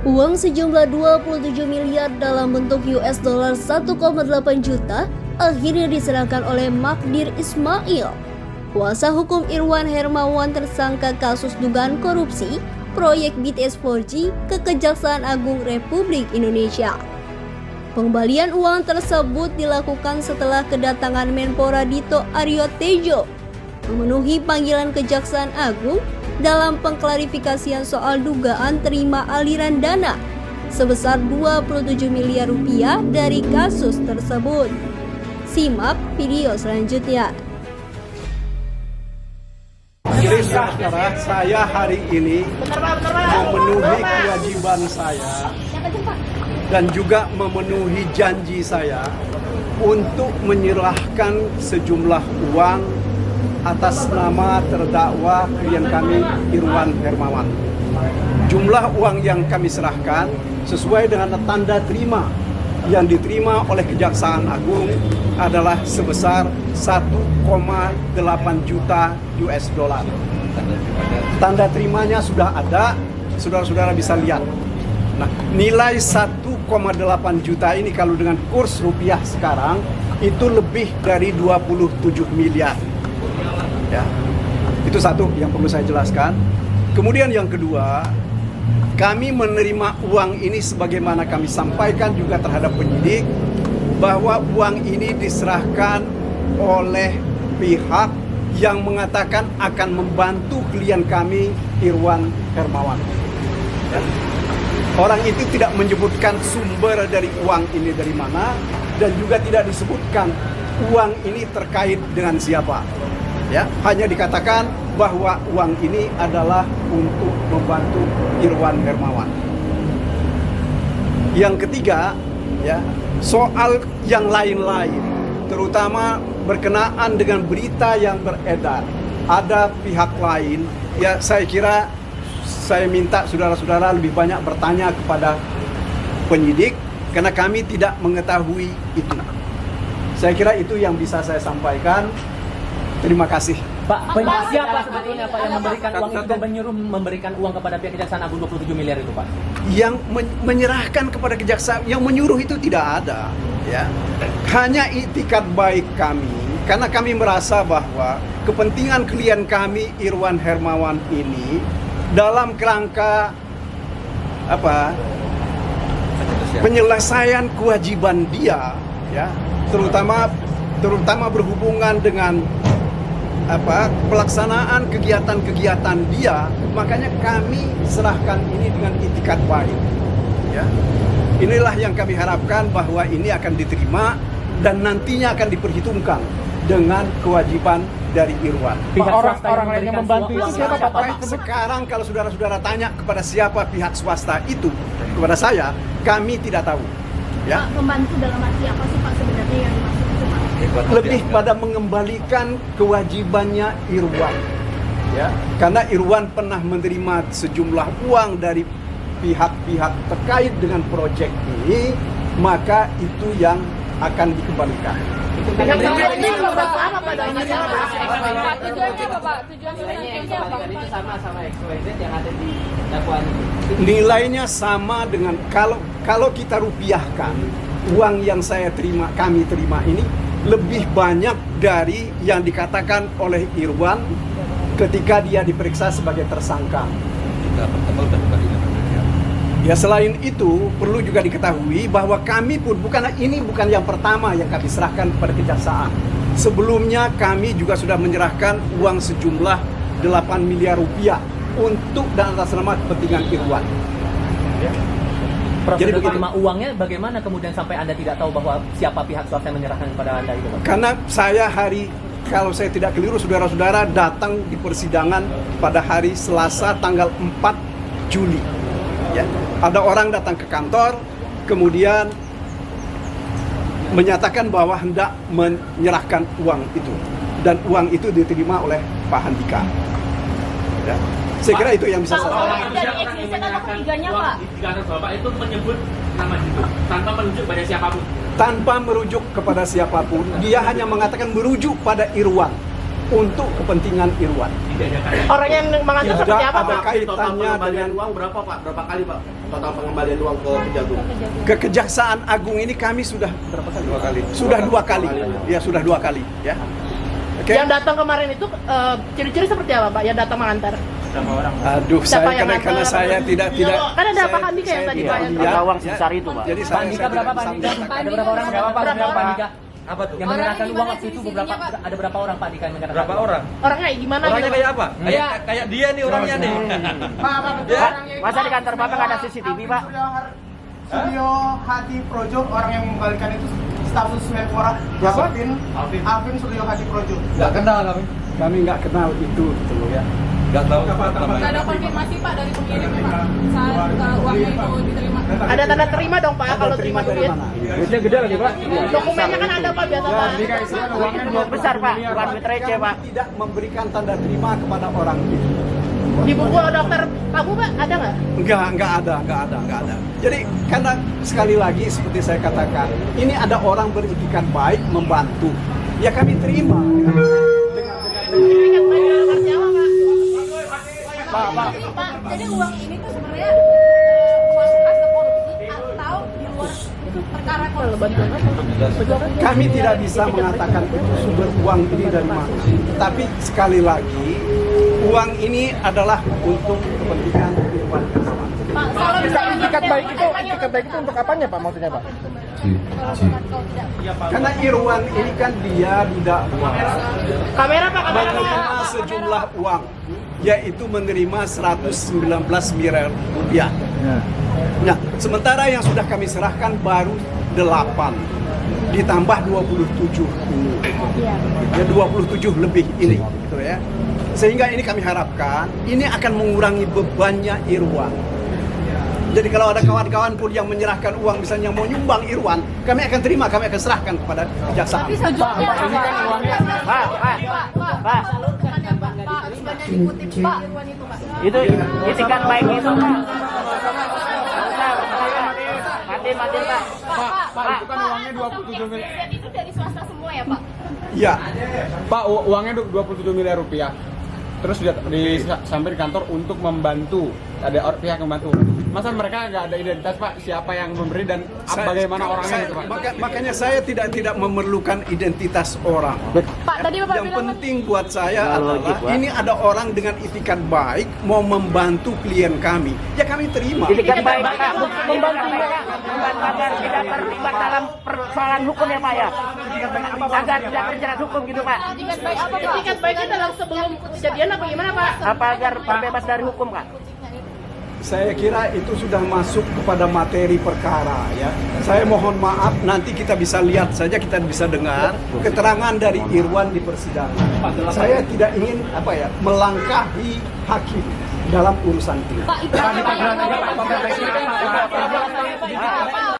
Uang sejumlah 27 miliar dalam bentuk US dollar 1,8 juta akhirnya diserahkan oleh Magdir Ismail, kuasa hukum Irwan Hermawan tersangka kasus dugaan korupsi proyek BTS 4G ke Kejaksaan Agung Republik Indonesia. Pengembalian uang tersebut dilakukan setelah kedatangan Menpora Dito Aryo Tejo memenuhi panggilan Kejaksaan Agung dalam pengklarifikasian soal dugaan terima aliran dana sebesar 27 miliar rupiah dari kasus tersebut. Simak video selanjutnya. Jadi saudara, saya hari ini memenuhi kewajiban saya dan juga memenuhi janji saya untuk menyerahkan sejumlah uang atas nama terdakwa klien kami Irwan Hermawan. Jumlah uang yang kami serahkan sesuai dengan tanda terima yang diterima oleh Kejaksaan Agung adalah sebesar 1,8 juta US dollar. Tanda terimanya sudah ada, saudara-saudara bisa lihat. Nah, nilai 1,8 juta ini kalau dengan kurs rupiah sekarang itu lebih dari 27 miliar. Ya, itu satu yang perlu saya jelaskan. Kemudian yang kedua, kami menerima uang ini sebagaimana kami sampaikan juga terhadap penyidik bahwa uang ini diserahkan oleh pihak yang mengatakan akan membantu klien kami Irwan Hermawan. Ya. Orang itu tidak menyebutkan sumber dari uang ini dari mana dan juga tidak disebutkan uang ini terkait dengan siapa. Ya, hanya dikatakan bahwa uang ini adalah untuk membantu Irwan Hermawan. Yang ketiga, ya, soal yang lain-lain, terutama berkenaan dengan berita yang beredar, ada pihak lain, ya saya kira saya minta saudara-saudara lebih banyak bertanya kepada penyidik karena kami tidak mengetahui itu. Saya kira itu yang bisa saya sampaikan. Terima kasih. Pak, siapa sebetulnya Pak yang memberikan uang itu dan menyuruh memberikan uang kepada pihak Kejaksaan Agung 27 miliar itu Pak? Yang menyerahkan kepada kejaksaan, yang menyuruh itu tidak ada, ya. Hanya itikat baik kami, karena kami merasa bahwa kepentingan klien kami Irwan Hermawan ini dalam kerangka penyelesaian kewajiban dia, ya, terutama berhubungan dengan pelaksanaan kegiatan-kegiatan dia, makanya kami serahkan ini dengan itikat baik. Ya. Inilah yang kami harapkan bahwa ini akan diterima dan nantinya akan diperhitungkan dengan kewajiban dari Irwan. Pihak orang lain yang membantu itu siapa Pak? Sekarang kalau saudara-saudara tanya kepada siapa pihak swasta itu, kepada saya, kami tidak tahu. Ya. Pak, membantu dalam arti apa sih Pak sebenarnya yang dimaksud itu Pak? Lebih pada mengembalikan kewajibannya Irwan, ya, karena Irwan pernah menerima sejumlah uang dari pihak-pihak terkait dengan proyek ini, maka itu yang akan dikembalikan. Tujuannya apa Pak? Nilainya sama dengan kalau kita rupiahkan uang yang kami terima ini lebih banyak dari yang dikatakan oleh Irwan ketika dia diperiksa sebagai tersangka. Ya, selain itu perlu juga diketahui bahwa kami pun bukan yang pertama yang kami serahkan kepada kejaksaan. Sebelumnya kami juga sudah menyerahkan uang sejumlah 8 miliar rupiah untuk dan atas nama kepentingan Irwan. Ya. Prosedur terima uangnya bagaimana kemudian sampai Anda tidak tahu bahwa siapa pihak swasta yang menyerahkan kepada Anda itu Pak? Karena saya kalau saya tidak keliru saudara-saudara datang di persidangan pada hari Selasa tanggal 4 Juli. Ya. Ada orang datang ke kantor kemudian menyatakan bahwa hendak menyerahkan uang itu dan uang itu diterima oleh Pak Handika. Ya. Saya kira itu yang bisa saya Orang dari eksekutif atau ketiganya Pak? Bapak itu menyebut nama itu tanpa merujuk pada siapapun. Tanpa merujuk kepada siapapun, dia hanya mengatakan merujuk pada Irwan untuk kepentingan Irwan. Orang yang mengatur seperti Tidak apa, ada Pak? kaitannya Pengembalian dengan uang berapa Pak? Berapa kali Pak? Total pengembalian uang ke Kejagung? ke Kejaksaan Agung ini kami sudah berapa kali? 2 kali. Sudah 2 kali. Ya, sudah 2 kali ya. Oke. Yang datang kemarin itu ciri-ciri seperti apa, Pak? Yang datang mengantar? Aduh, Siapa saya yang karena nganter? saya tidak Kan ada saya- Pak Andika yang saya tadi, tidak Pak, yang lihat, ada uang ya. sebesar itu, Pak. Jadi Pak Andika berapa Pak Andika? Ada berapa orang? Berapa Pak Andika? Apa tuh? Yang menyerahkan uang waktu itu beberapa ada berapa orang Pak Andika yang menyerahkan? Berapa orang? Orangnya gimana? Orangnya gitu? kayak apa? Kayak dia nih orangnya nih. Pak, masa di kantor Bapak nggak ada CCTV Pak? Suryo Hadi Projo, orang yang mengembalikan itu status Menpora Alvin Suryo Hadi Projo. Enggak kenal kami. Kami nggak kenal itu gitu loh ya. Enggak tahu apa Nggak namanya. ada konfirmasi Pak dari pemilik Pak saat uangnya itu diterima. Ada tanda terima dong, Pak, kalau terima dari duit. mana? Duitnya gede lagi, Pak. Dokumennya kan ada, Pak, biasa, Pak. Uangnya duit besar Pak, bukan duit receh Pak. Tidak memberikan tanda terima kepada orang itu. Di buku dokter kamu, Pak, ada nggak? Enggak ada. Jadi karena sekali lagi seperti saya katakan, ini ada orang beritikat baik membantu. Ya kami terima. Etikat baik dalam arti apa, Pak? Pak, jadi uang ini tuh sebenarnya uang hasil korupsi atau di luar itu perkara korupsi. Kami tidak bisa mengatakan itu sumber uang ini dari mana. Tapi sekali lagi, uang ini adalah untuk kepentingan Irwan Hermawan. Pak, kalau misalnya Itikat baik itu untuk apanya Pak maksudnya Pak? Karena Irwan ini kan dia didakwa Kamera, Pak, kamera, Pak. menerima sejumlah uang, yaitu menerima 119 miliar rupiah. Nah, sementara yang sudah kami serahkan baru 8 ditambah 27 ini. Ya 27 lebih ini gitu ya. Sehingga ini kami harapkan ini akan mengurangi bebannya Irwan. Jadi kalau ada kawan-kawan pun yang menyerahkan uang misalnya mau nyumbang Irwan, kami akan terima, kami akan serahkan kepada kejaksaan. tapi sejumlah Pak, sudah dikutip Pak Irwan itu Pak. itu itikat baik itu Pak. Mati Pak. Pak, itu kan uangnya 27 miliar. Itu dari swasta semua ya Pak? Ya, Pak, uangnya 27 miliar rupiah. Terus sampai di kantor untuk membantu, ada pihak yang membantu. Masa mereka nggak ada identitas Pak, siapa yang memberi dan bagaimana orangnya itu Pak? Makanya saya tidak memerlukan identitas orang. Pak, tadi Bapak Yang bilang penting buat saya Kalau adalah gitu, ini ada orang dengan itikat baik mau membantu klien kami. Ya kami terima. Itikat baik Pak, membantu agar tidak terlibat dalam persoalan hukum ya Pak ya. Agar tidak terjerat hukum gitu Pak. itikat baik apa Pak? Etikat baiknya dalam sebelum kejadian apa gimana, Pak? Apa agar terbebas dari hukum Pak? Saya kira itu sudah masuk kepada materi perkara ya. Saya mohon maaf, nanti kita bisa lihat saja, kita bisa dengar keterangan dari Irwan di persidangan. Saya tidak ingin melangkahi hakim dalam urusan ini. Pak, itikat baik apa Pak?